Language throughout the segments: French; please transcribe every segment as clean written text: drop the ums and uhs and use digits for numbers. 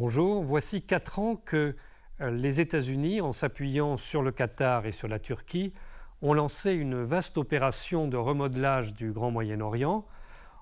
Bonjour, voici 4 ans que les États-Unis, en s'appuyant sur le Qatar et sur la Turquie, ont lancé une vaste opération de remodelage du Grand Moyen-Orient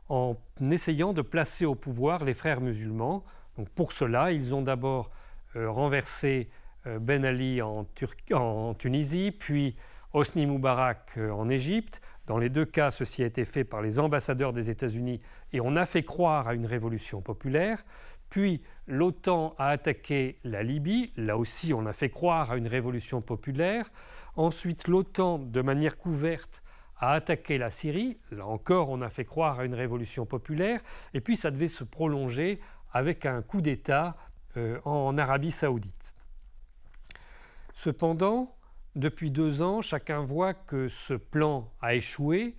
en essayant de placer au pouvoir les frères musulmans. Donc pour cela, ils ont d'abord renversé Ben Ali en Tunisie, puis Hosni Moubarak en Égypte. Dans les deux cas, ceci a été fait par les ambassadeurs des États-Unis et on a fait croire à une révolution populaire. Puis l'OTAN a attaqué la Libye, là aussi on a fait croire à une révolution populaire. Ensuite l'OTAN, de manière couverte, a attaqué la Syrie, là encore on a fait croire à une révolution populaire. Et puis ça devait se prolonger avec un coup d'État en Arabie Saoudite. Cependant, depuis 2 ans, chacun voit que ce plan a échoué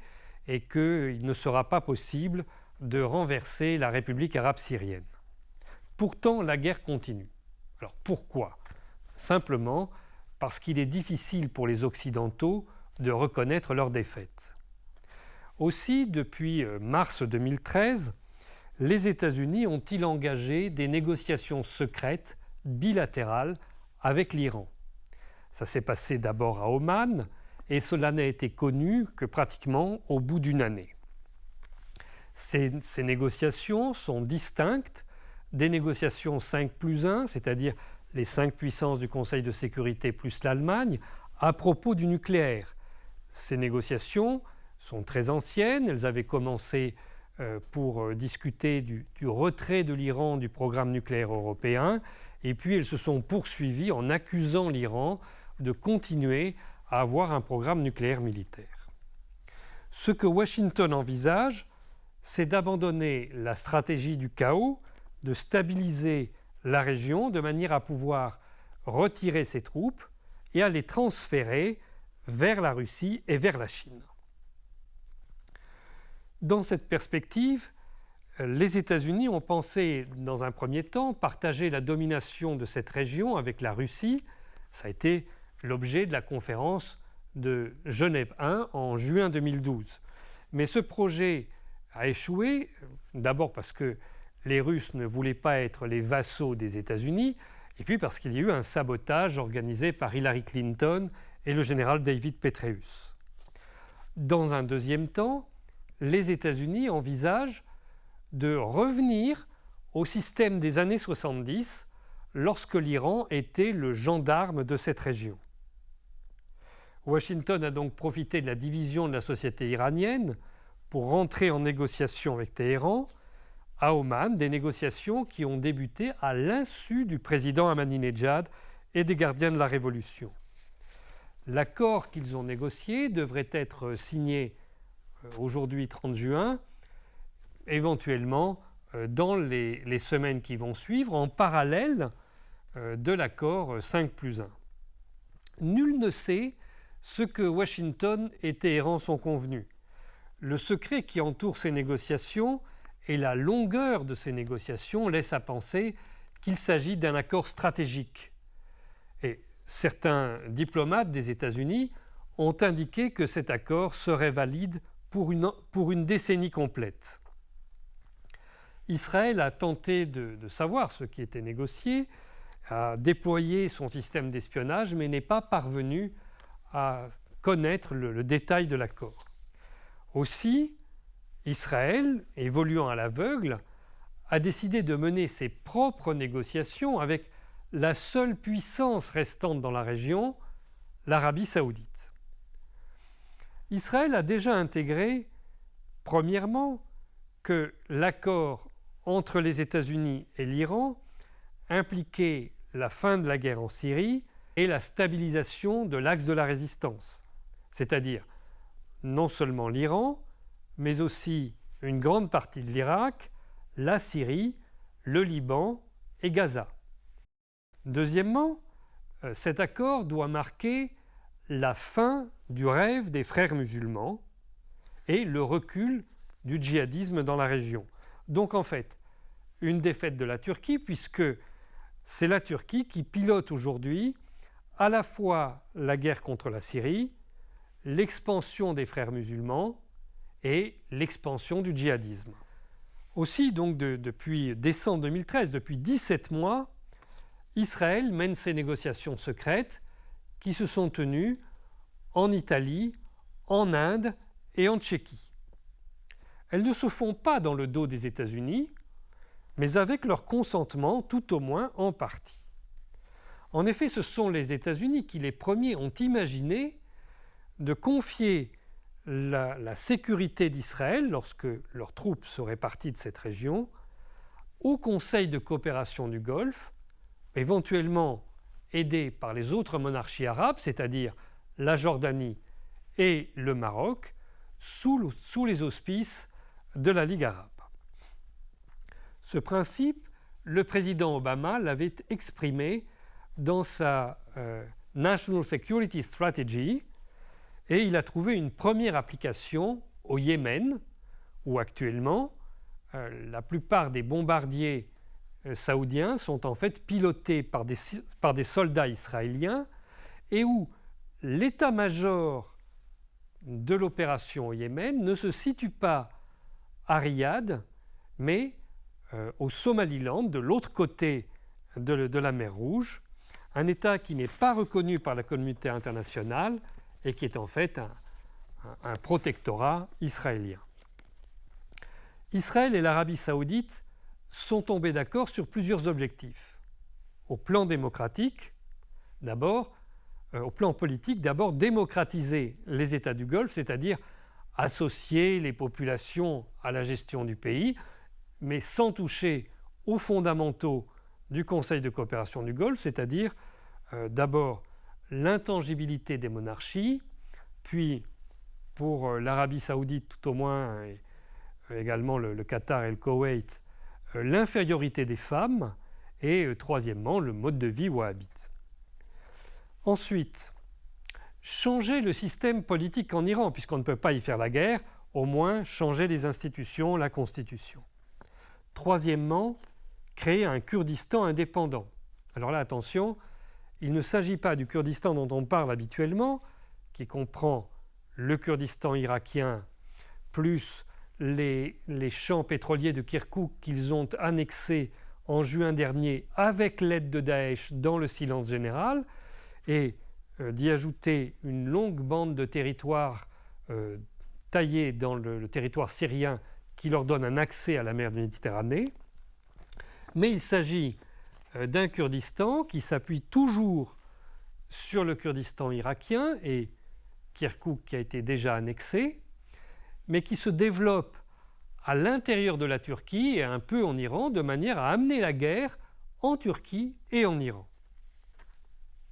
et qu'il ne sera pas possible de renverser la République arabe syrienne. Pourtant, la guerre continue. Alors pourquoi ? Simplement parce qu'il est difficile pour les Occidentaux de reconnaître leur défaite. Aussi, depuis mars 2013, les États-Unis ont-ils engagé des négociations secrètes bilatérales avec l'Iran. Ça s'est passé d'abord à Oman et cela n'a été connu que pratiquement au bout d'une année. Ces négociations sont distinctes des négociations 5+1, c'est-à-dire les 5 puissances du Conseil de sécurité plus l'Allemagne, à propos du nucléaire. Ces négociations sont très anciennes, elles avaient commencé pour discuter du retrait de l'Iran du programme nucléaire européen, et puis elles se sont poursuivies en accusant l'Iran de continuer à avoir un programme nucléaire militaire. Ce que Washington envisage, c'est d'abandonner la stratégie du chaos, de stabiliser la région de manière à pouvoir retirer ses troupes et à les transférer vers la Russie et vers la Chine. Dans cette perspective, les États-Unis ont pensé, dans un premier temps, partager la domination de cette région avec la Russie. Ça a été l'objet de la conférence de Genève 1 en juin 2012. Mais ce projet a échoué, d'abord parce que les Russes ne voulaient pas être les vassaux des États-Unis, et puis parce qu'il y a eu un sabotage organisé par Hillary Clinton et le général David Petraeus. Dans un deuxième temps, les États-Unis envisagent de revenir au système des années 70, lorsque l'Iran était le gendarme de cette région. Washington a donc profité de la division de la société iranienne pour rentrer en négociation avec Téhéran, à Oman, des négociations qui ont débuté à l'insu du président Ahmadinejad et des gardiens de la révolution. L'accord qu'ils ont négocié devrait être signé aujourd'hui 30 juin, éventuellement dans les semaines qui vont suivre, en parallèle de l'accord 5+1. Nul ne sait ce que Washington et Téhéran sont convenus. Le secret qui entoure ces négociations et la longueur de ces négociations laissent à penser qu'il s'agit d'un accord stratégique. Et certains diplomates des États-Unis ont indiqué que cet accord serait valide pour une décennie complète. Israël a tenté de savoir ce qui était négocié, a déployé son système d'espionnage, mais n'est pas parvenu à connaître le détail de l'accord. Aussi, Israël, évoluant à l'aveugle, a décidé de mener ses propres négociations avec la seule puissance restante dans la région, l'Arabie saoudite. Israël a déjà intégré, premièrement, que l'accord entre les États-Unis et l'Iran impliquait la fin de la guerre en Syrie et la stabilisation de l'axe de la résistance, c'est-à-dire non seulement l'Iran, mais aussi une grande partie de l'Irak, la Syrie, le Liban et Gaza. Deuxièmement, cet accord doit marquer la fin du rêve des frères musulmans et le recul du djihadisme dans la région. Donc en fait, une défaite de la Turquie, puisque c'est la Turquie qui pilote aujourd'hui à la fois la guerre contre la Syrie, l'expansion des frères musulmans et l'expansion du djihadisme. Aussi, donc, depuis décembre 2013, depuis 17 mois, Israël mène ces négociations secrètes qui se sont tenues en Italie, en Inde et en Tchéquie. Elles ne se font pas dans le dos des États-Unis, mais avec leur consentement, tout au moins en partie. En effet, ce sont les États-Unis qui, les premiers, ont imaginé de confier la sécurité d'Israël, lorsque leurs troupes seraient parties de cette région, au Conseil de coopération du Golfe, éventuellement aidé par les autres monarchies arabes, c'est-à-dire la Jordanie et le Maroc, sous les auspices de la Ligue arabe. Ce principe, le président Obama l'avait exprimé dans sa National Security Strategy, et il a trouvé une première application au Yémen, où actuellement la plupart des bombardiers saoudiens sont en fait pilotés par des soldats israéliens, et où l'état-major de l'opération au Yémen ne se situe pas à Riyad, mais au Somaliland, de l'autre côté de la mer Rouge, un État qui n'est pas reconnu par la communauté internationale et qui est en fait un protectorat israélien. Israël et l'Arabie saoudite sont tombés d'accord sur plusieurs objectifs. Au plan démocratique, d'abord, au plan politique, d'abord démocratiser les États du Golfe, c'est-à-dire associer les populations à la gestion du pays, mais sans toucher aux fondamentaux du Conseil de coopération du Golfe, c'est-à-dire d'abord l'intangibilité des monarchies, puis pour l'Arabie saoudite tout au moins, et également le Qatar et le Koweït, l'infériorité des femmes, et troisièmement le mode de vie wahhabite. Ensuite, changer le système politique en Iran, puisqu'on ne peut pas y faire la guerre, au moins changer les institutions, la constitution. Troisièmement, créer un Kurdistan indépendant. Alors là, attention, il ne s'agit pas du Kurdistan dont on parle habituellement, qui comprend le Kurdistan irakien, plus les champs pétroliers de Kirkouk qu'ils ont annexés en juin dernier avec l'aide de Daesh dans le silence général, et d'y ajouter une longue bande de territoires taillés dans le territoire syrien qui leur donne un accès à la mer Méditerranée. Mais il s'agit d'un Kurdistan qui s'appuie toujours sur le Kurdistan irakien et Kirkouk qui a été déjà annexé, mais qui se développe à l'intérieur de la Turquie et un peu en Iran, de manière à amener la guerre en Turquie et en Iran.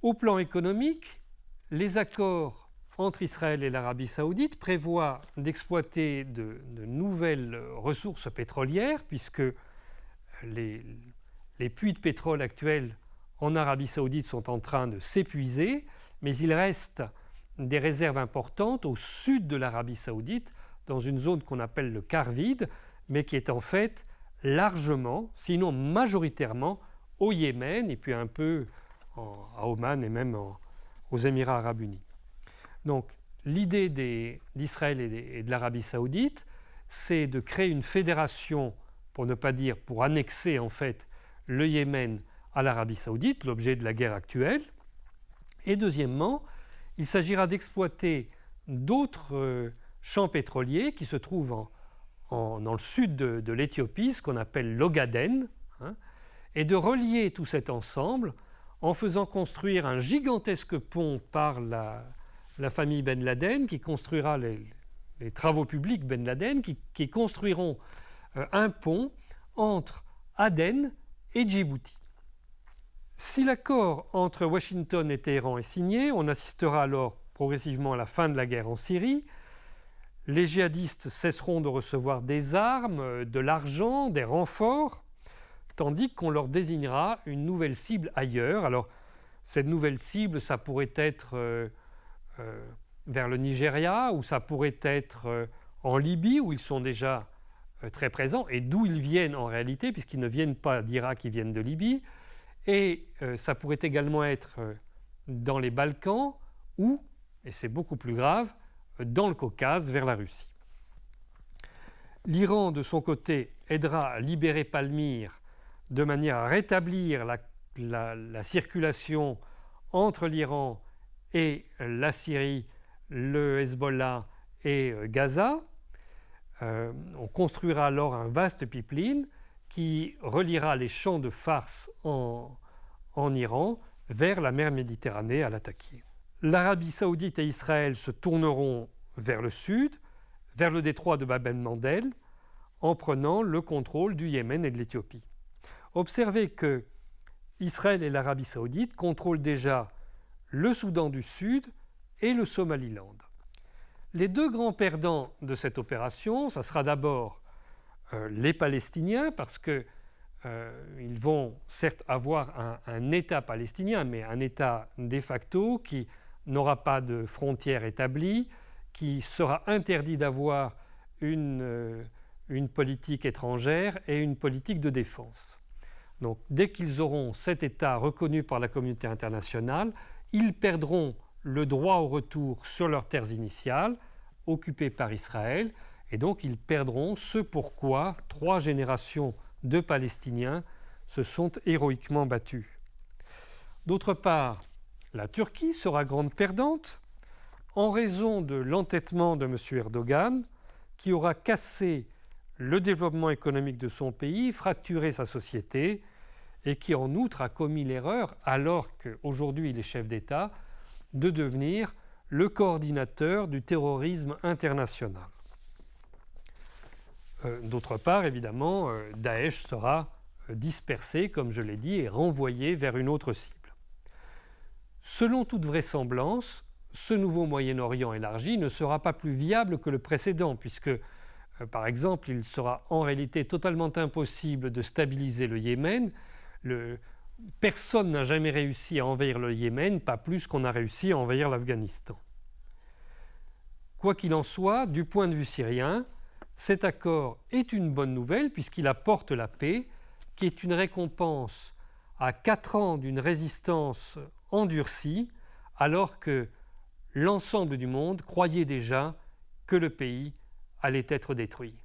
Au plan économique, les accords entre Israël et l'Arabie saoudite prévoient d'exploiter de nouvelles ressources pétrolières, puisque les puits de pétrole actuels en Arabie saoudite sont en train de s'épuiser, mais il reste des réserves importantes au sud de l'Arabie saoudite, dans une zone qu'on appelle le quart vide, mais qui est en fait largement, sinon majoritairement, au Yémen et puis un peu à Oman et même aux Émirats arabes unis. Donc l'idée d'Israël et de l'Arabie saoudite, c'est de créer une fédération, pour ne pas dire pour annexer en fait le Yémen à l'Arabie saoudite, l'objet de la guerre actuelle. Et deuxièmement, il s'agira d'exploiter d'autres champs pétroliers qui se trouvent dans le sud de l'Éthiopie, ce qu'on appelle l'Ogaden, et de relier tout cet ensemble en faisant construire un gigantesque pont par la famille Ben Laden, qui construira les travaux publics Ben Laden, qui construiront un pont entre Aden et Djibouti. Si l'accord entre Washington et Téhéran est signé, on assistera alors progressivement à la fin de la guerre en Syrie. Les djihadistes cesseront de recevoir des armes, de l'argent, des renforts, tandis qu'on leur désignera une nouvelle cible ailleurs. Alors, cette nouvelle cible, ça pourrait être vers le Nigeria, ou ça pourrait être en Libye, où ils sont déjà très présents, et d'où ils viennent en réalité, puisqu'ils ne viennent pas d'Irak, ils viennent de Libye. Et ça pourrait également être dans les Balkans, ou, et c'est beaucoup plus grave, dans le Caucase, vers la Russie. L'Iran, de son côté, aidera à libérer Palmyre de manière à rétablir la circulation entre l'Iran et la Syrie, le Hezbollah et Gaza. On construira alors un vaste pipeline qui reliera les champs de Fars en Iran vers la mer Méditerranée à l'attaquer. L'Arabie saoudite et Israël se tourneront vers le sud, vers le détroit de Bab el-Mandeb, en prenant le contrôle du Yémen et de l'Éthiopie. Observez que Israël et l'Arabie saoudite contrôlent déjà le Soudan du Sud et le Somaliland. Les deux grands perdants de cette opération, ça sera d'abord les Palestiniens, parce qu'ils vont certes avoir un État palestinien, mais un État de facto qui n'aura pas de frontières établies, qui sera interdit d'avoir une politique étrangère et une politique de défense. Donc, dès qu'ils auront cet État reconnu par la communauté internationale, ils perdront le droit au retour sur leurs terres initiales, occupées par Israël, et donc ils perdront ce pourquoi 3 générations de Palestiniens se sont héroïquement battus. D'autre part, la Turquie sera grande perdante en raison de l'entêtement de M. Erdogan, qui aura cassé le développement économique de son pays, fracturé sa société, et qui en outre a commis l'erreur, alors qu'aujourd'hui il est chef d'État, de devenir le coordinateur du terrorisme international. D'autre part, évidemment, Daesh sera dispersé, comme je l'ai dit, et renvoyé vers une autre cible. Selon toute vraisemblance, ce nouveau Moyen-Orient élargi ne sera pas plus viable que le précédent, puisque, par exemple, il sera en réalité totalement impossible de stabiliser le Yémen. Personne n'a jamais réussi à envahir le Yémen, pas plus qu'on a réussi à envahir l'Afghanistan. Quoi qu'il en soit, du point de vue syrien, cet accord est une bonne nouvelle puisqu'il apporte la paix, qui est une récompense à 4 ans d'une résistance endurcie, alors que l'ensemble du monde croyait déjà que le pays allait être détruit.